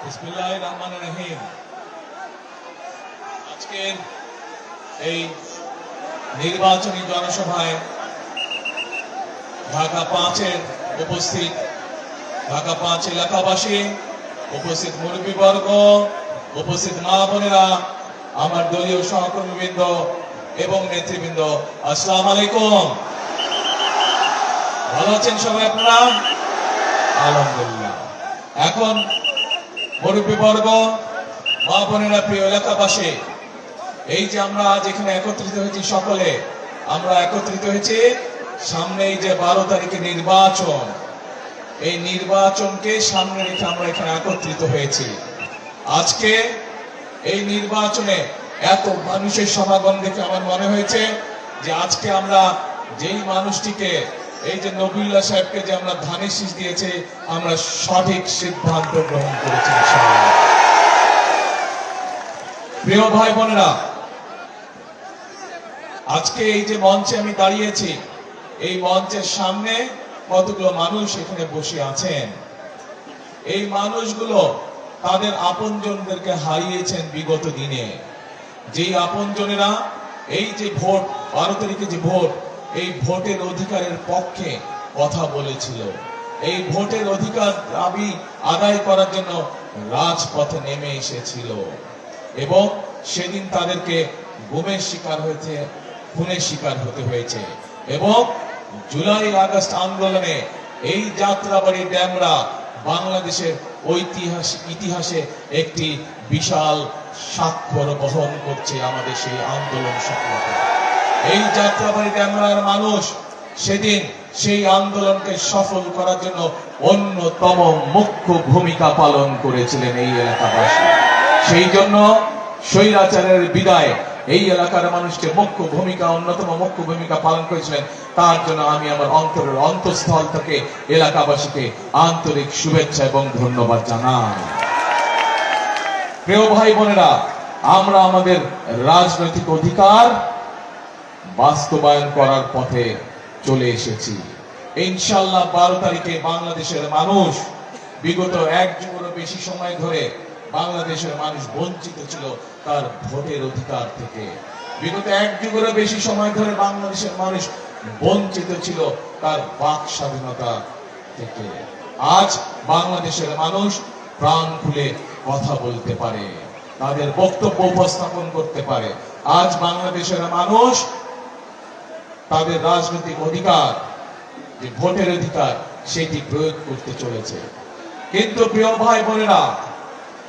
বিসমিল্লাহির রহমানির রহিম। আজকের এই নির্বাচনী জনসভায় ঢাকা 5-এর উপস্থিত ঢাকা 5 এলাকাবাসী, উপস্থিত মুরব্বীবর্গ, উপস্থিত মা বোনেরা, আমার দলীয় সহকর্মীবৃন্দ এবং নেতৃবৃন্দ, আসসালামু আলাইকুম। ভালো আছেন সবাই আপনারা? আলহামদুলিল্লাহ। এখন মুরব্বীবর্গ, মা বোনেরা, প্রিয় এলাকাবাসী, এই যে আমরা আজ এখানে একত্রিত হয়েছি, সকলে আমরা একত্রিত হয়েছি সামনে এই যে 12 তারিখে নির্বাচন, এই নির্বাচনকে সামনে রেখে আমরা এখানে একত্রিত হয়েছি। আজকে এই নির্বাচনে এত মানুষের সমাগম দেখে আমার মনে হয়েছে যে আজকে আমরা যেই মানুষটিকে, এই যে নবীউল্লাহ সাহেবকে যে আমরা ধানের শীষ দিয়েছে, আমরা সঠিক সিদ্ধান্ত গ্রহণ করেছি। প্রিয় ভাই বোনেরা, আজকে এই যে মঞ্চে আমি দাঁড়িয়েছি, এই মঞ্চের সামনে কতগুলো মানুষ এখানে বসে আছেন। এই মানুষগুলো তাদের আপনজনদেরকে হারিয়েছেন বিগত দিনে। যেই আপনজনেরা এই যে ভোট, 12 তারিখে যে ভোট, এই ভোটের অধিকারের পক্ষে কথা বলেছিল, এই ভোটের অধিকার দাবি আদায় করার জন্য রাজপথে নেমে এসেছিল এবং সেদিন তাদেরকে গুমের শিকার হয়েছে, খুনের শিকার হতে হয়েছে। এবং জুলাই আগস্ট আন্দোলনে এই যাত্রাবাড়ি ড্যামরা বাংলাদেশের ঐতিহাসিক ইতিহাসে একটি বিশাল স্বাক্ষর বহন করছে আমাদের সেই আন্দোলন সফলতা। এই যাত্রাবাড়ি ড্যামরার মানুষ সেদিন সেই আন্দোলনকে সফল করার জন্য অন্যতম মুখ্য ভূমিকা পালন করেছিলেন এই এলাকাবাসী। সেই জন্য স্বৈরাচারের বিদায় এই এলাকার মানুষকে অন্যতম মুখ্য ভূমিকা পালন করেছিলেন। তার জন্য আমি আমার অন্তরের অন্তঃস্থল থেকে এলাকাবাসীকে আন্তরিক শুভেচ্ছা এবং ধন্যবাদ জানাই। প্রিয় ভাই বোনেরা, আমরা আমাদের রাজনৈতিক অধিকার বাস্তবায়ন করার পথে চলে এসেছি। ইনশাআল্লাহ 12 তারিখে বাংলাদেশের মানুষ, বিগত 1 যুগেরও বেশি সময় ধরে বাংলাদেশের মানুষ বঞ্চিত ছিল তার ভোটের অধিকার থেকে। বিগত 1 যুগেরও বেশি সময় ধরে বাংলাদেশের মানুষ বঞ্চিত ছিল তার বাক স্বাধীনতা থেকে। আজ বাংলাদেশের মানুষ প্রাণ খুলে কথা বলতে পারে, তাদের বক্তব্য উপস্থাপন করতে পারে। আজ বাংলাদেশের মানুষ তাদের রাজনৈতিক অধিকার, যে ভোটের অধিকার, সেটি প্রয়োগ করতে চলেছে। কিন্তু প্রিয় ভাই বোনেরা,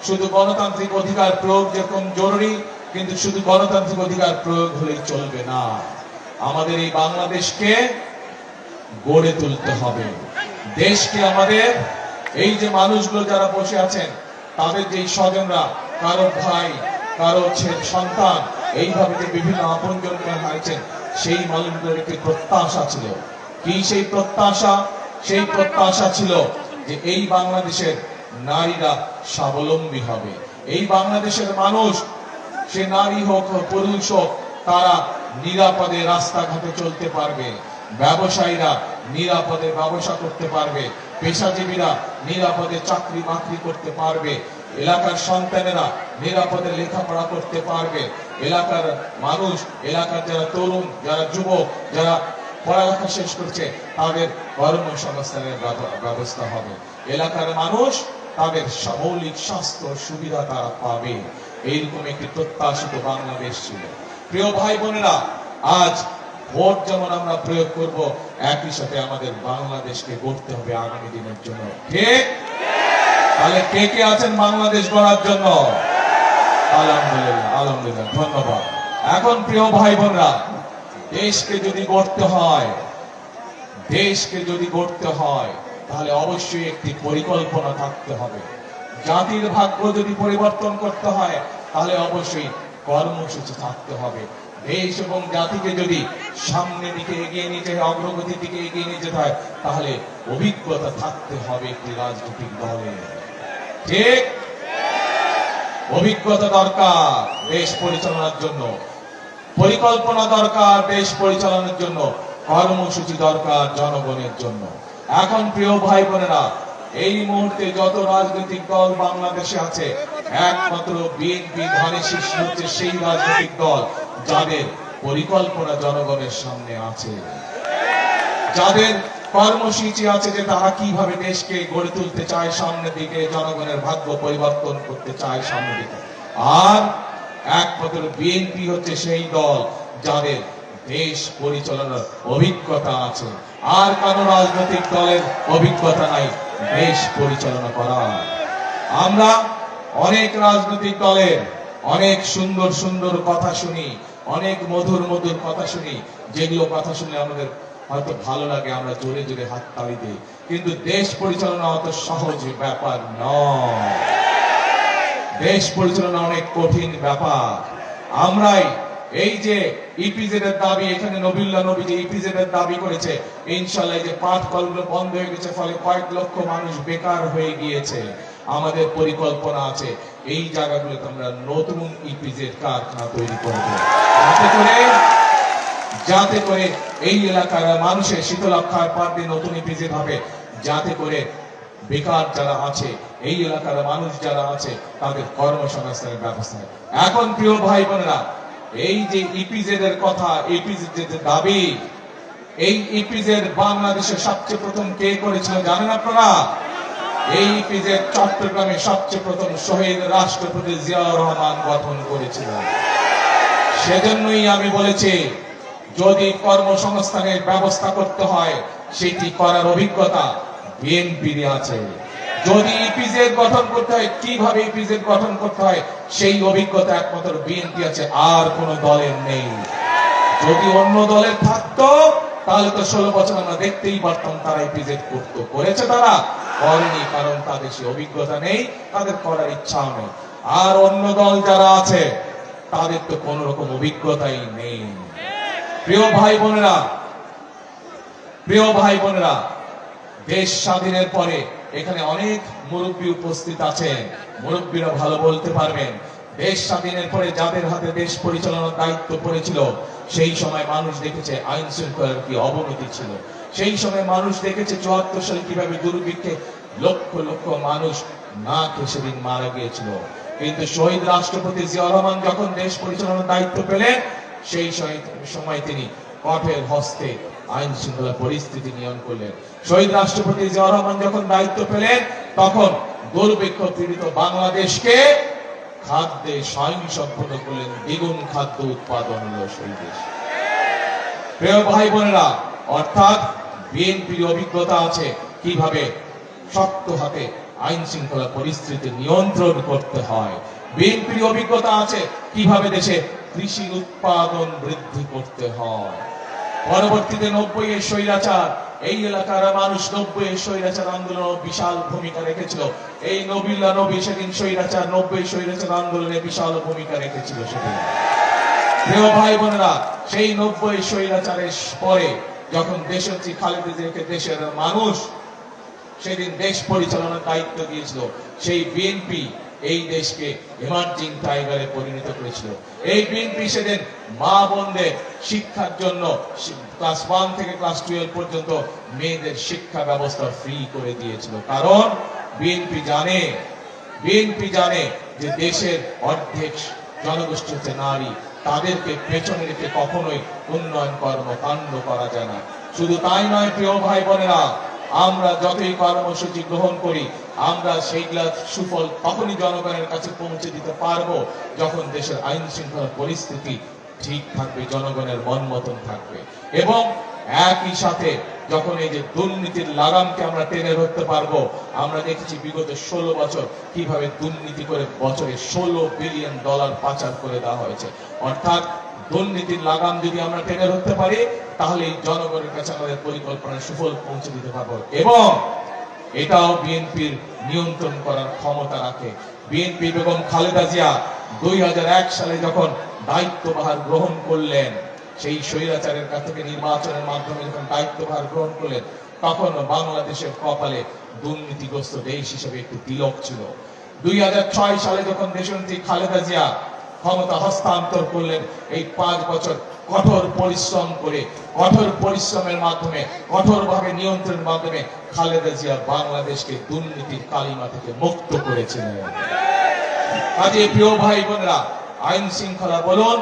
শুধু গণতান্ত্রিক অধিকার প্রয়োগ যেরকম জরুরি, কিন্তু শুধু গণতান্ত্রিক অধিকার প্রয়োগ হলেই চলবে না। আমাদের এই বাংলাদেশকে গড়ে তুলতে হবে। দেশকে আমাদের, এই যে মানুষগুলো যারা বসে আছেন, তাদের যে স্বজনরা, কারো ভাই, কারো সন্তান, এইভাবে যে বিভিন্ন আপনজনকে হারিয়েছেন, সেই মানুষগুলোর একটি প্রত্যাশা ছিল। কি সেই প্রত্যাশা? সেই প্রত্যাশা ছিল যে এই বাংলাদেশের নারীরা স্বাবলম্বী হবে। এই বাংলাদেশের মানুষ, সে নারী হোক পুরুষ হোক, তারা নিরাপদে রাস্তাঘাটে চলতে পারবে, ব্যবসায়ীরা নিরাপদে ব্যবসা করতে পারবে, পেশাজীবীরা নিরাপদে চাকরি বাকরি করতে পারবে, এলাকার সন্তানেরা নিরাপদে লেখাপড়া করতে পারবে, এলাকার মানুষ, এলাকার যারা তরুণ, যারা যুবক, যারা পড়ালেখা শেষ করছে, তাদের কর্মসংস্থানের ব্যবস্থা হবে। এলাকার মানুষ তাদের মৌলিক স্বাস্থ্য সুবিধা তারা পাবে। এইরকম একটি প্রত্যাশিত বাংলাদেশ ছিল। প্রিয় ভাই বোনেরা, আজ ভোট যেমন আমরা প্রয়োগ করব, একই সাথে আমাদের বাংলাদেশকে গড়তে হবে আগামী দিনের জন্য। ঠিক? তাহলে কে কে আছেন বাংলাদেশ গড়ার জন্য? আলহামদুলিল্লাহ, আলহামদুলিল্লাহ, ধন্যবাদ। এখন প্রিয় ভাই বোনরা, দেশকে যদি গড়তে হয়, দেশকে যদি গড়তে হয়, তাহলে অবশ্যই একটি পরিকল্পনা থাকতে হবে। জাতির ভাগ্য যদি পরিবর্তন করতে হয়, তাহলে অবশ্যই কর্মসূচি থাকতে হবে। দেশ এবং জাতিকে যদি সামনের দিকে এগিয়ে নিতে হয়, অগ্রগতির দিকে এগিয়ে নিতে হয়, তাহলে অভিজ্ঞতা থাকতে হবে একটি রাজনৈতিক দলের। ঠিক? অভিজ্ঞতা দরকার দেশ পরিচালনার জন্য, পরিকল্পনা দরকার দেশ পরিচালনার জন্য, কর্মসূচি দরকার জনগণের জন্য। এখন প্রিয় ভাই বোনেরা, এই মুহূর্তে যত রাজনৈতিক দল বাংলাদেশে আছে একমাত্র বিএনপি ধানের শীর্ষ হচ্ছে সেই রাজনৈতিক দল যাদের পরিকল্পনা জনগণের সামনে আছে, যাদের কর্মসূচি আছে যে তারা কিভাবে দেশকে গড়ে তুলতে চায় সামনের দিকে, জনগণের ভাগ্য পরিবর্তন করতে চায় সামনের দিকে। আর একমাত্র বিএনপি হচ্ছে সেই দল যাদের দেশ পরিচালনার অভিজ্ঞতা আছে। আর কারো রাজনৈতিক দলের অভিজ্ঞতা নাই দেশ পরিচালনা করার। আমরা অনেক রাজনৈতিক দলের অনেক সুন্দর সুন্দর কথা শুনি, অনেক মধুর মধুর কথা শুনি, যেগুলো কথা শুনলে আমাদের হয়তো ভালো লাগে, আমরা জোরে জোরে হাততালি দিই, কিন্তু দেশ পরিচালনা অত সহজ ব্যাপার নয়। দেশ পরিচালনা অনেক কঠিন ব্যাপার। আমরাই এই যে ইপিজেড এর দাবি, এখানে নবিল্লা নবী যে ইপিজেড এর দাবি করেছে, ইনশাআল্লাহ যে পাট কলগুলো বন্ধ হয়ে গেছে, ফলে কয়েক লক্ষ মানুষ বেকার হয়ে গিয়েছে। আমাদের পরিকল্পনা আছে এই জায়গাগুলোতে আমরা নতুন ইপিজেড কারখানা তৈরি করব, যাতে করে এই এলাকার মানুষের শীতলক্ষার পার দিয়ে নতুন ইপিজেড হবে, যাতে করে বেকার যারা আছে, এই এলাকার মানুষ যারা আছে, তাদের কর্মসংস্থানের ব্যবস্থা। এখন প্রিয় ভাই বোনেরা, এই যে ইপিজেড এর কথা, ইপিজেড যে দাবি, এই ইপিজেড বাংলাদেশে সবচেয়ে প্রথম কে করেছিল জানেন আপনারা? এই ইপিজেড চট্টগ্রামে সবচেয়ে প্রথম শহীদ রাষ্ট্রপতি জিয়াউর রহমান গঠন করেছিলেন। সেজন্যই আমি বলেছি, যদি কর্মসংস্থানের ব্যবস্থা করতে হয়, সেটি করার অভিজ্ঞতা বিএনপির আছে। যদি ইপিজেড গঠন করতে হয়, কিভাবে ইপিজেড গঠন করতে হয়, সেই অভিজ্ঞতা একমাত্র বিএনপি আছে, আর কোন দলের নেই। যদি অন্য দলের থাকতো তাহলে তো 16 বছর আমরা দেখতেই পারতাম তারা ইপিজেড করতো। করেছে তারা? করেনি, কারণ তাদের সে অভিজ্ঞতা নেই, তাদের করার ইচ্ছাও নেই। আর অন্য দল যারা আছে তাদের তো কোন রকম অভিজ্ঞতাই নেই। প্রিয় ভাই বোনেরা, দেশ স্বাধীনের পরে এখানে অনেক মুরব্বী উপস্থিত আছেন, মুরব্বীরা ভালো বলতে পারবেন। দেশ স্বাধীনের পরে যাদের হাতে দেশ পরিচালনার দায়িত্ব পড়েছিল, সেই সময় মানুষ দেখেছে আইন শৃঙ্খলার কি অবনতি ছিল। সেই সময় মানুষ দেখেছে 74 সালে কিভাবে দুর্ভিক্ষে লক্ষ লক্ষ মানুষ না খেয়ে সেদিন মারা গিয়েছিল। কিন্তু শহীদ রাষ্ট্রপতি জিয়াউর রহমান যখন দেশ পরিচালনার দায়িত্ব পেলেন, সেই সময় তিনি কঠোর হস্তে আইন শৃঙ্খলা পরিস্থিতি নিয়ন্ত্রণ করলেন। শহীদ রাষ্ট্রপতি জিয়াউর রহমান যখন দায়িত্ব পেলেন, তখন দুর্ভিক্ষ পীড়িত বাংলাদেশকে খাদ্যে স্বয়ংসম্পূর্ণ করলেন, দ্বিগুণ খাদ্য উৎপাদন হলো সেই দেশ। প্রিয় ভাই বোনেরা, অর্থাৎ বিএনপির অভিজ্ঞতা আছে কিভাবে শক্ত হাতে আইন শৃঙ্খলা পরিস্থিতি নিয়ন্ত্রণ করতে হয়। বিএনপির অভিজ্ঞতা আছে কিভাবে দেশে কৃষি উৎপাদন বৃদ্ধি করতে হয়। পরবর্তীতে 90 এর স্বৈরাচার, এই এলাকার মানুষ 90 এর স্বৈরাচার আন্দোলন বিশাল ভূমিকা রেখেছিল। এই নবিল্লা নবী সেদিন স্বৈরাচার 90 স্বৈরাচার আন্দোলনে বিশাল ভূমিকা রেখেছিল সেদিন। প্রিয় ভাই বোনেরা, সেই 90 স্বৈরাচারের পরে যখন দেশনেত্রী খালেদা জিয়াকে দেশের মানুষ সেদিন দেশ পরিচালনার দায়িত্ব দিয়েছিল, সেই বিএনপি এই দেশকে এমার্জিং টাইগারে পরিণত করেছিল। এই বিএনপি সেদিন মা বোনদের শিক্ষার জন্য ক্লাস 1 থেকে ক্লাস 12 পর্যন্ত মেয়েদের শিক্ষা ব্যবস্থা ফ্রি করে দিয়েছিল। কারণ বিএনপি জানে যে দেশের অর্ধেক জনগোষ্ঠী হচ্ছে নারী, তাদেরকে পেছনে রেখে কখনোই উন্নয়ন কর্মকাণ্ড করা যায় না। শুধু তাই নয় প্রিয় ভাই বোনেরা, আমরা যতই কর্মসূচি গ্রহণ করি, আমরা সেইগুলা সুফল তখনই জনগণের কাছে পৌঁছে দিতে পারবো যখন দেশের আইন শৃঙ্খলা পরিস্থিতি ঠিক থাকবে, জনগণের মন মতন থাকবে। এবং একই সাথে যখন এই যে দুর্নীতির লাগামকে আমরা টেনে ধরতে পারবো। আমরা দেখেছি বিগত 16 বছর কিভাবে দুর্নীতি করে বছরে $16 বিলিয়ন পাচার করে দেওয়া হয়েছে। অর্থাৎ দুর্নীতির লাগাম যদি আমরা টেনে ধরতে পারি, তাহলে জনগণের কাছে আমাদের পরিকল্পনার সুফল পৌঁছে দিতে পারবো। এবং এটাও বিএনপির নিয়ন্ত্রণ করার ক্ষমতা রাখে। বিএনপি বেগম খালেদা জিয়া 2001 সালে যখন দায়িত্বভার গ্রহণ করলেন, সেই স্বৈরাচারের কাছ থেকে নির্বাচনের মাধ্যমে যখন দায়িত্বভার গ্রহণ করলেন, তখন বাংলাদেশের কপালে দুর্নীতিগ্রস্ত দেশ হিসেবে একটি তিলক ছিল। 2006 সালে যখন দেশনেত্রী খালেদা জিয়া ক্ষমতা হস্তান্তর করলেন, এই 5 বছর কঠোর পরিশ্রম করে, কঠোর পরিশ্রমের মাধ্যমে, কঠোরভাবে নিয়ন্ত্রণের মাধ্যমে খালেদা জিয়া বাংলাদেশকে দুর্নীতির কালিমা থেকে মুক্ত করেছিলেন। কাজে প্রিয় ভাই বোনেরা, আইন শৃঙ্খলা বলুন,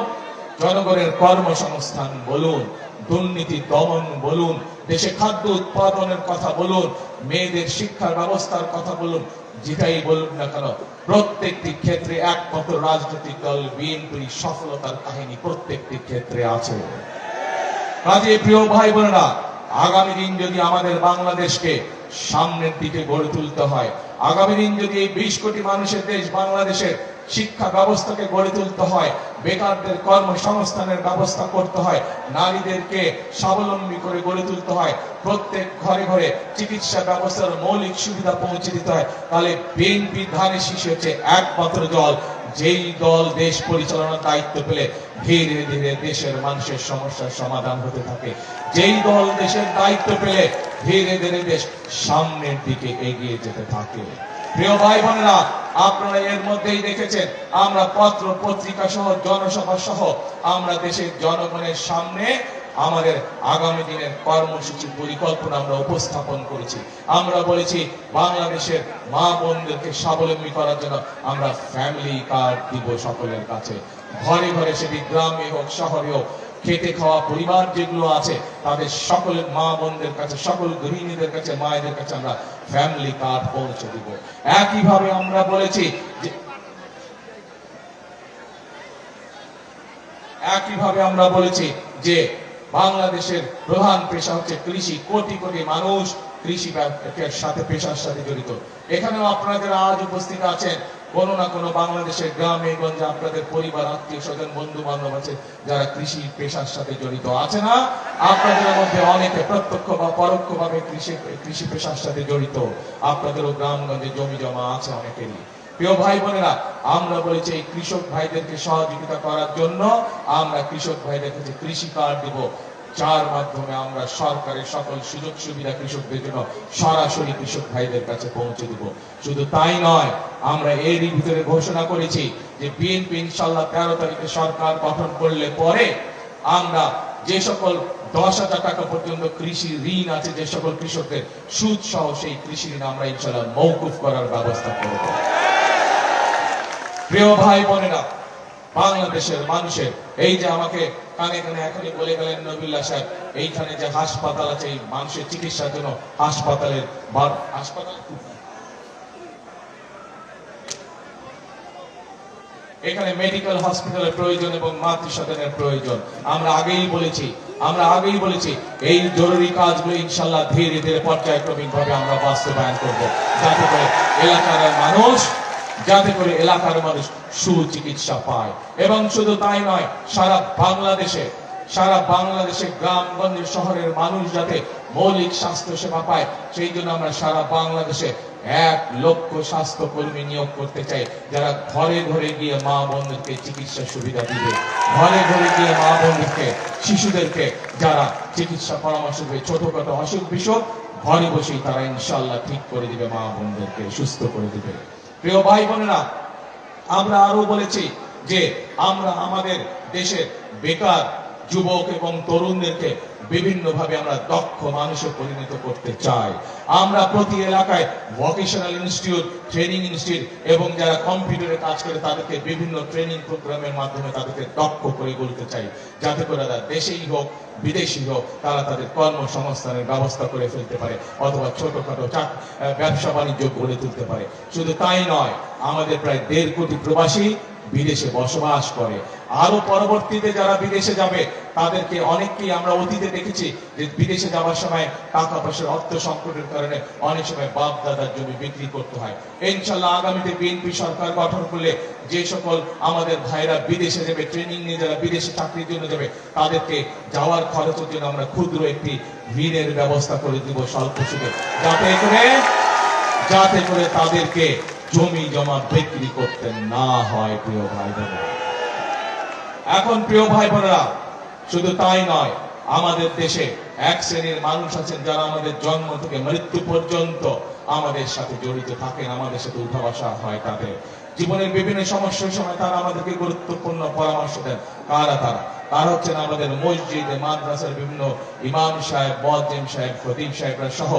জনগণের কর্মসংস্থান বলুন, দুর্নীতি দমন বলুন, দেশে খাদ্য উৎপাদনের কথা বলুন, মেয়েদের শিক্ষার ব্যবস্থার কথা বলুন, যেটাই বলুন না কেন, প্রত্যেকটি ক্ষেত্রে একমাত্র রাজনৈতিক দল বিএনপির সফলতার কাহিনী প্রত্যেকটি ক্ষেত্রে আছে। কাজে প্রিয় ভাই বোনেরা, আগামী দিন যদি আমাদের বাংলাদেশকে সামনের দিকে গড়ে তুলতে হয়, আগামী দিন যদি এই 20 কোটি মানুষের দেশ বাংলাদেশের শিক্ষা ব্যবস্থাকে গড়ে তুলতে হয়, বেকারদের কর্মসংস্থানের ব্যবস্থা করতে হয়, নারীদেরকে স্বাবলম্বী করে গড়ে তুলতে হয়, প্রত্যেক ঘরে ঘরে চিকিৎসা ব্যবস্থার মৌলিক সুবিধা পৌঁছে দিতে হয়, তাহলে বিএনপি ধানের শীর্ষে হচ্ছে একমাত্র দল, যেই দল দেশ পরিচালনার দায়িত্ব পেলে ধীরে ধীরে দেশের মানুষের সমস্যার সমাধান হতে থাকে। যেই দল দেশের দায়িত্ব পেলে ধীরে ধীরে দেশ সামনের দিকে এগিয়ে যেতে থাকে। প্রিয় ভাই বোনেরা, আপনারা এর মধ্যেই দেখেছেন আমরা পত্র পত্রিকা সহ জনসভা সহ আমরা দেশের জনগণের সামনে আমাদের আগামী দিনের কর্মসূচি পরিকল্পনা আমরা উপস্থাপন করেছি। আমরা বলেছি বাংলাদেশের মা বোনদেরকে স্বাবলম্বী করার জন্য আমরা ফ্যামিলি কার্ড দিব সকলের কাছে, ঘরে ঘরে, সেটি গ্রামে হোক শহরে হোক, খেটে খাওয়া পরিবার যেগুলো আছে তাদের সকলের মা বোনদের কাছে, সকল গৃহিণীদের কাছে, মায়েদের কাছে আমরা ফ্যামিলি কার্ড পৌঁছে দিব। একইভাবে আমরা বলেছি যে বাংলাদেশের প্রধান পেশা হচ্ছে কৃষি, কোটি কোটি মানুষ কৃষি সাথে পেশার সাথে জড়িত। এখানেও আপনারা যারা আজ উপস্থিত আছেন, কোনো না কোনো বাংলাদেশের গ্রামে গঞ্জে আপনাদের পরিবার, আত্মীয় স্বজন, বন্ধু বান্ধব আছে যারা কৃষি পেশার সাথে জড়িত আছে না? আপনাদের মধ্যে অনেকে প্রত্যক্ষ বা পরোক্ষ ভাবে কৃষি পেশার সাথে জড়িত, আপনাদেরও গ্রামগঞ্জে জমি জমা আছে অনেকেরই। প্রিয় ভাই বোনেরা, আমরা বলেছি এই কৃষক ভাইদেরকে সহযোগিতা করার জন্য আমরা কৃষক ভাইদের কাছে কৃষি কার্ড দিব, যার মাধ্যমে আমরা সরকারের সকল সুযোগ সুবিধা কৃষকদের জন্য সরাসরি কৃষক ভাইদের কাছে পৌঁছে দিব। শুধু তাই নয়, আমরা এরই ভিতরে ঘোষণা করেছি যে বিএনপি ইনশাআল্লাহ 13 তারিখে সরকার গঠন করলে পরে আমরা যে সকল 10,000 টাকা পর্যন্ত কৃষি ঋণ আছে, যে সকল কৃষকদের সুদ সহ সেই কৃষি ঋণ আমরা ইনশাআল্লাহ মওকুফ করার ব্যবস্থা করব। প্রিয় ভাই বোনেরা, বাংলাদেশের মানুষের এই যে আমাকে কানে কানে এখনই বলে গেলেন নবিল্লাহ সাহেব, এইখানে যে হাসপাতাল আছে এই মানুষের চিকিৎসার জন্য এখানে মেডিকেল হসপিটালের প্রয়োজন এবং মাতৃসদনের প্রয়োজন। আমরা আগেই বলেছি এই জরুরি কাজগুলো ইনশাআল্লাহ ধীরে ধীরে পর্যায়ক্রমিক ভাবে আমরা বাস্তবায়ন করব, যাতে করে এলাকার মানুষ সুচিকিৎসা পায়। এবং শুধু তাই নয়, সারা বাংলাদেশে গ্রামগঞ্জ শহরের মানুষ যাতে মৌলিক স্বাস্থ্য সেবা পায়, সেই জন্য আমরা সারা বাংলাদেশে 1 লক্ষ স্বাস্থ্যকর্মী নিয়োগ করতে চাই, যারা ঘরে ঘরে গিয়ে মা বোনদেরকে চিকিৎসা সুবিধা দিবে, ঘরে ঘরে গিয়ে মা বোনদেরকে, শিশুদেরকে যারা চিকিৎসা পরামর্শ দেবে, ছোটখাটো অসুখ বিসুখ ঘরে বসেই তারা ইনশাআল্লাহ ঠিক করে দিবে, মা বোনদেরকে সুস্থ করে দিবে। প্রিয় ভাই বোনেরা, আমরা আরো বলেছি যে আমরা আমাদের দেশের বেকার যুবক এবং তরুণদেরকে বিভিন্ন ভাবে আমরা দক্ষ মানুষে পরিণত করতে চাই। আমরা প্রতি এলাকায় ভোকেশনাল ইনস্টিটিউট, ট্রেনিং ইনস্টিটিউট এবং যারা কম্পিউটারে কাজ করে তাদেরকে বিভিন্ন ট্রেনিং প্রোগ্রামের মাধ্যমে তাদেরকে দক্ষ করে গড়তে চাই, যাতে করে তারা দেশেই হোক বিদেশি হোক তারা তাদের কর্মসংস্থানের ব্যবস্থা করে ফেলতে পারে, অথবা ছোটখাটো ব্যবসা বাণিজ্য গড়ে তুলতে পারে। শুধু তাই নয়, আমাদের প্রায় 1.5 কোটি প্রবাসী বিদেশে বসবাস করে। আরো পরবর্তীতে যারা বিদেশে যাবে তাদেরকে অনেককেই আমরা অতীতে দেখেছি যে বিদেশে যাওয়ার সময় টাকা পয়সার অর্থ সংকটের কারণে অনেক সময় বাপ দাদার জমি বিক্রি করতে হয়। ইনশাআল্লাহ আগামীতে বিএনপি সরকার গঠন করলে যে সকল আমাদের ভাইরা বিদেশে যাবে, ট্রেনিং নিয়ে যারা বিদেশে চাকরির জন্য যাবে, তাদেরকে যাওয়ার খরচের জন্য আমরা ক্ষুদ্র একটি ঋণের ব্যবস্থা করে দিব স্বল্প সুদে, যাতে করে তাদেরকে জমি জমা বিক্রি করতে না হয়। প্রিয় ভাই বোনেরা, এখন প্রিয় ভাই বোনেরা, শুধু তাই নয়, আমাদের দেশে এক শ্রেণীর মানুষ আছেন যারা আমাদের জন্ম থেকে মৃত্যু পর্যন্ত আমাদের সাথে জড়িত থাকেন, আমাদের সাথে উঠা বসা হয় তাদের জীবনের বিভিন্ন সমস্যার সময় তারা আমাদেরকে গুরুত্বপূর্ণ পরামর্শ দেন। কারা তারা? তারা হচ্ছেন আমাদের মসজিদ মাদ্রাসার বিভিন্ন ইমাম সাহেব, মুয়াজ্জিন সাহেব, খতিব সাহেবরা সহ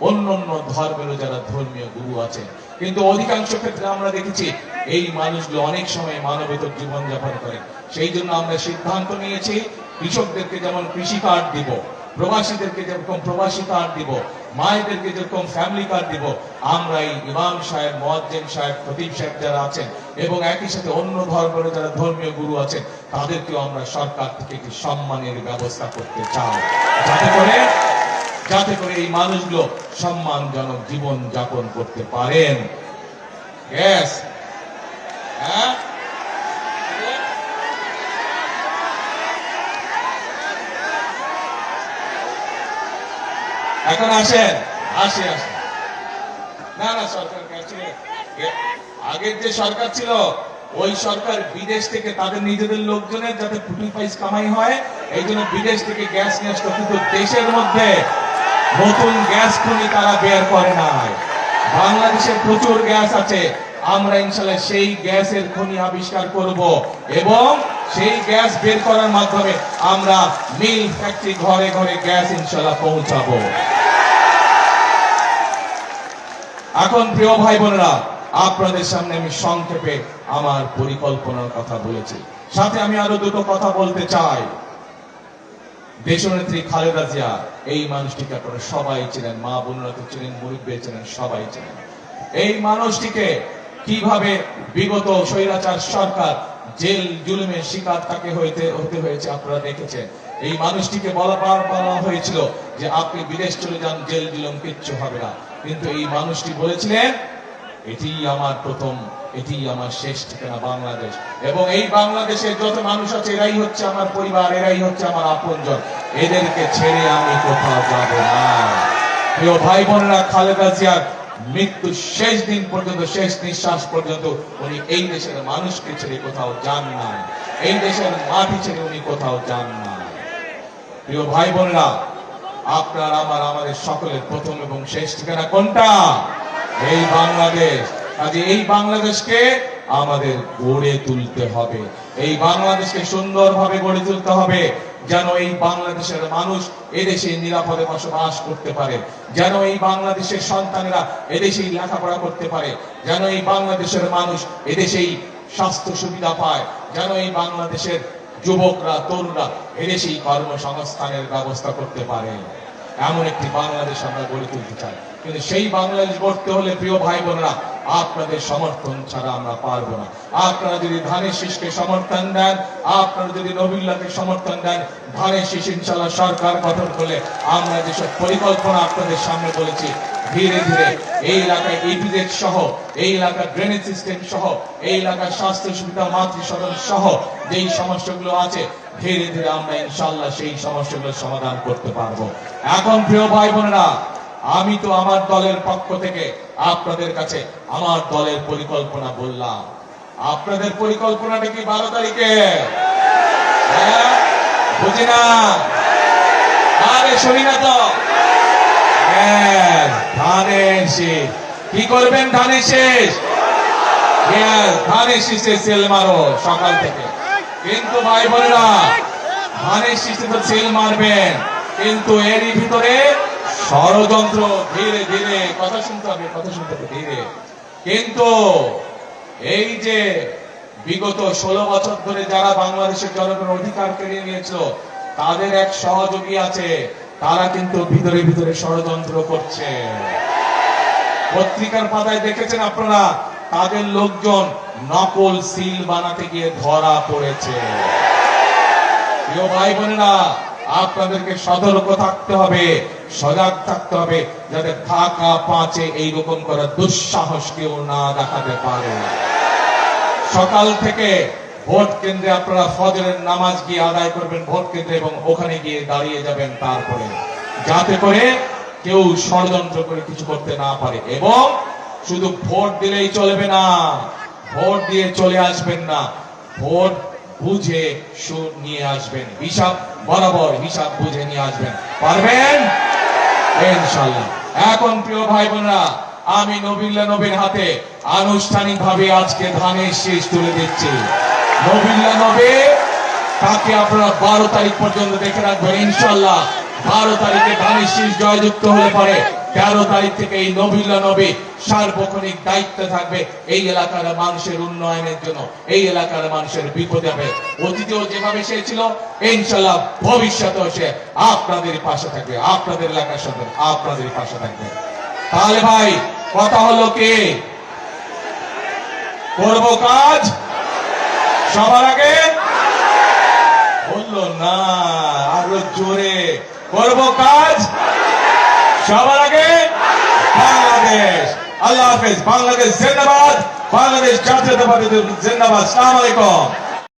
অন্যান্য ধর্মেরও যারা ধর্মীয় গুরু আছেন। কিন্তু অধিকাংশ ক্ষেত্রে আমরা দেখেছি এই মানুষগুলো অনেক সময় মানবেতর জীবনযাপন করেন। সেই জন্য আমরা সিদ্ধান্ত নিয়েছি কৃষকদেরকে যেমন কৃষি কার্ড দিব, প্রবাসীদেরকে যেরকম প্রবাসী কার্ড দিব, মায়েদেরকে যেরকম ফ্যামিলি কার্ড দিব, আমরা এই ইমাম সাহেব, মুয়াজ্জিন সাহেব, খতিব সাহেব যারা আছেন এবং একই সাথে অন্য ধর্মের যারা ধর্মীয় গুরু আছেন তাদেরকেও আমরা সরকার থেকে একটি সম্মানের ব্যবস্থা করতে চাই, যাতে করে এই মানুষগুলো সম্মানজনক জীবন যাপন করতে পারেন। গ্যাস, হ্যাঁ, এখন আসেন, আসে না সরকার কাছে আগের যে সরকার ছিল ওই সরকার বিদেশ থেকে তাদের নিজেদের লোকজনের যাতে ফুটি পাইস কামাই হয় এই জন্য বিদেশ থেকে গ্যাস নিয়ে আসতো, কিন্তু দেশের মধ্যে নতুন গ্যাস খনি তারা বের করে নাই। বাংলাদেশে প্রচুর গ্যাস আছে, আমরা ইনশাল্লাহ সেই গ্যাসের খনি আবিষ্কার করব এবং সেই গ্যাস বের করার মাধ্যমে আমরা মিল ফ্যাক্টরি ঘরে ঘরে গ্যাস ইনশাল্লাহ পৌঁছাবো। এখন প্রিয় ভাই বোনেরা, আপনাদের সামনে আমি সংক্ষেপে আমার পরিকল্পনার কথা বলেছি, সাথে আমি আরো দুটো কথা বলতে চাই। দেশনেত্রী খালেদা জিয়া, এই মানুষটিকে আপনারা সবাই চেনেন, মা বোনেরা তো চেনেন, মুরব্বী চেনেন, সবাই চেনেন। এই মানুষটিকে কিভাবে বিগত স্বৈরাচার সরকার জেল জুলুমের শিকার তাকে হতে হয়েছে আপনারা দেখেছেন। এই মানুষটিকে বলা হয়েছিল যে আপনি বিদেশ চলে যান, জেল জুলুম কিচ্ছু হবে না, কিন্তু এই মানুষটি বলেছিলেন এটি আমার প্রথম, এটি আমার শেষ ঠিকানা বাংলাদেশ, এবং এই বাংলাদেশের যত মানুষ আছে এরাই হচ্ছে আমার পরিবার, এরাই হচ্ছে আমার আপনজন, এদেরকে ছেড়ে আমি কোথাও যাব না। প্রিয় ভাই বোনেরা, খালেদা জিয়ার মৃত্যু শেষ দিন পর্যন্ত, শেষ নিঃশ্বাস পর্যন্ত উনি এই দেশের মানুষকে ছেড়ে কোথাও যান না, এই দেশের মাটি ছেড়ে উনি কোথাও যান না। প্রিয় ভাই বোনেরা, আপনার আমাদের সকলের প্রথম এবং শেষ ঠিকানা কোনটা? এই বাংলাদেশ। কাজে এই বাংলাদেশকে আমাদের গড়ে তুলতে হবে, এই বাংলাদেশকে সুন্দরভাবে গড়ে তুলতে হবে, যেন এই বাংলাদেশের মানুষ এদেশে নিরাপদে বসবাস করতে পারে, যেন এই বাংলাদেশের সন্তানেরা এদেশেই লেখাপড়া করতে পারে, যেন এই বাংলাদেশের মানুষ এদেশেই স্বাস্থ্য সুবিধা পায়, যেন এই বাংলাদেশের যুবকরা, তরুণরা এদেশেই কর্মসংস্থানের ব্যবস্থা করতে পারে। এমন একটি বাংলাদেশ আমরা গড়ে তুলতে চাই, কিন্তু সেই বাংলাদেশ গড়তে হলে প্রিয় ভাই বোনেরা আপনাদের সমর্থন ছাড়া আমরা পারবো না। আপনারা যদি ধানের শীষকে সমর্থন দেন, আপনারা যদি নবীল্লাহকে সমর্থন দেন, ধানের শীষ ইনশাআল্লাহ সরকার গঠন করলে আমরা যেসব পরিকল্পনা আপনাদের সামনে বলেছি ধীরে ধীরে এই এলাকায় ইপিজেড সহ, এই এলাকার ড্রেনেজ সিস্টেম সহ, এই এলাকার স্বাস্থ্য সুবিধা, মাতৃসদন সহ যেই সমস্যাগুলো আছে ধীরে ধীরে আমরা ইনশাআল্লাহ সেই সমস্যাগুলোর সমাধান করতে পারবো। এখন প্রিয় ভাই বোনেরা, আমি তো আমার দলের পক্ষ থেকে আপনাদের কাছে আমার দলের পরিকল্পনা বললাম। আপনাদের পরিকল্পনাটা কি 12 তারিখে? বুঝি না, আরে শুনি না তো। ধানের শীষ কি করবেন? ধানের শীষ, ধানের শীষে সেল মারো সকাল থেকে। কিন্তু ভাই বোনেরা, ধানের শীষে তো সেল মারবেন, কিন্তু এরই ভিতরে ষড়যন্ত্র, ধীরে ধীরে কথা শুনতে হবে, ধীরে। কিন্তু এই যে বিগত 16 বছর ধরে যারা বাংলাদেশের জনগণের অধিকার কেড়ে নিয়েছিল তাদের এক সহযোগী আছে, তারা কিন্তু ভিতরে ভিতরে ষড়যন্ত্র করছে। পত্রিকার পাতায় দেখেছেন আপনারা, তাদের লোকজন নকল সিল বানাতে গিয়ে ধরা পড়েছে। প্রিয় ভাই বোনেরা, আপনাদেরকে সতর্ক থাকতে হবে, সজাগ থাকতে হবে, যাতে ঢাকা 5-এ এইরকম করার দুঃসাহস কেউ না দেখাতে পারে। সকাল থেকে ভোট কেন্দ্রে আপনারা ফজরের নামাজ গিয়ে আদায় করবেন ভোট কেন্দ্রে, এবং ওখানে গিয়ে দাঁড়িয়ে যাবেন তারপরে, যাতে করে কেউ ষড়যন্ত্র করে কিছু করতে না পারে। এবং শুধু ভোট দিলেই চলবে না, ভোট দিয়ে চলে আসবেন না, ভোট বুঝে সুদ নিয়ে আসবেন, হিসাব বরাবর হিসাব বুঝে নিয়ে আসবেন। পারবেন ইনশাআল্লাহ। এখন প্রিয় ভাই বোনেরা, আমি নবিল্লা নবীর হাতে আনুষ্ঠানিকভাবে আজকে ধানের শীষ তুলে দিচ্ছি। নবিল্লা নবী তাকে আপনারা 12 তারিখ পর্যন্ত দেখে রাখবেন। ইনশাল্লাহ 12 তারিখে ধানের শীষ জয়যুক্ত হলে পরে 13 তারিখ থেকে এই নবিল্লা নবী সার্বক্ষণিক দায়িত্ব থাকবে এই এলাকার মানুষের উন্নয়নের জন্য, এই এলাকার মানুষের বিপদে হবে। অতীতেও যেভাবে সে ছিল, ইনশাল্লাহ ভবিষ্যতেও সে আপনাদের পাশে থাকবে, আপনাদের এলাকার সাথে আপনাদের পাশে থাকবে। তাহলে ভাই কথা হলো কি, করব কাজ সবার আগে, বললো না আরো জোরে, করব কাজ সবার আগে, বাংলাদেশ। আল্লাহ হাফেজ। বাংলাদেশ জিন্দাবাদ, বাংলাদেশ জাতীয়তাবাদী জিন্দাবাদ। আসসালামু আলাইকুম।